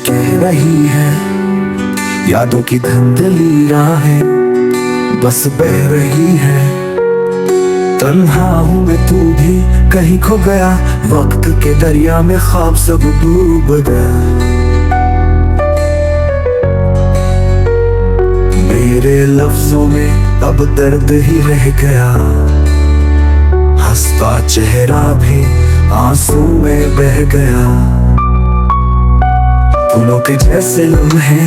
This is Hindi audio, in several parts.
कह रही है, यादों की धुंधली राहें बस बह रही है। तन्हा हूँ मैं, तू भी कहीं खो गया, वक्त के दरिया में ख्वाब सब डूब गया। मेरे लफ्जों में अब दर्द ही रह गया, हंसता चेहरा भी आंसू में बह गया। फूलों के जैसे लम्हे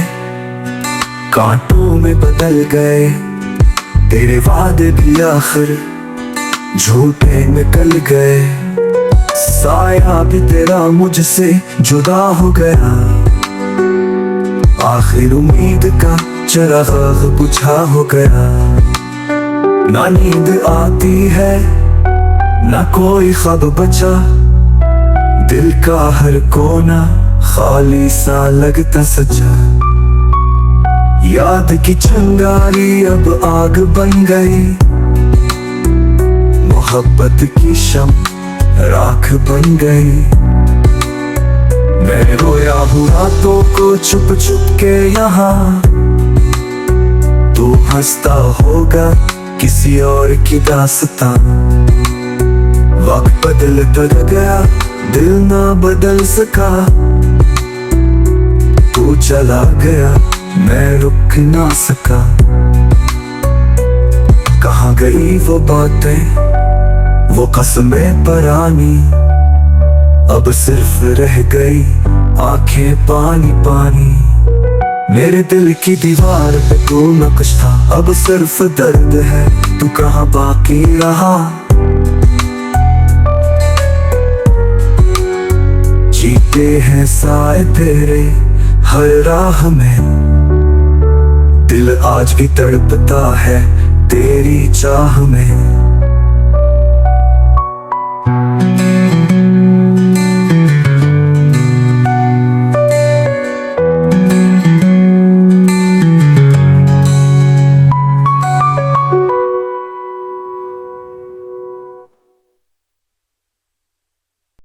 कांटों में बदल गए, तेरे वादे भी आखिर झूठे निकल गए। साया भी तेरा मुझसे जुदा हो गया, आखिर उम्मीद का चिराग बुझा हो गया। ना नींद आती है, ना कोई ख्वाब बचा, दिल का हर कोना खाली सा लगता सचा। याद की चिंगारी अब आग बन गई, मोहब्बत की शम्म राख बन गई। मैं रोया हूँ रातों को छुप छुप के यहाँ, तू हंसता होगा किसी और की दास्तां। वक्त बदलता गया, दिल ना बदल सका, तू चला गया मैं रुक ना सका। कहाँ गई वो बातें, वो कसमें पुरानी, अब सिर्फ रह गई आंखें पानी पानी। मेरे दिल की दीवार पे तू नक्श था, अब सिर्फ दर्द है, तू कहाँ बाकी रहा। जीते हैं साए तेरे हर राह में, दिल आज भी तड़पता है तेरी चाह में।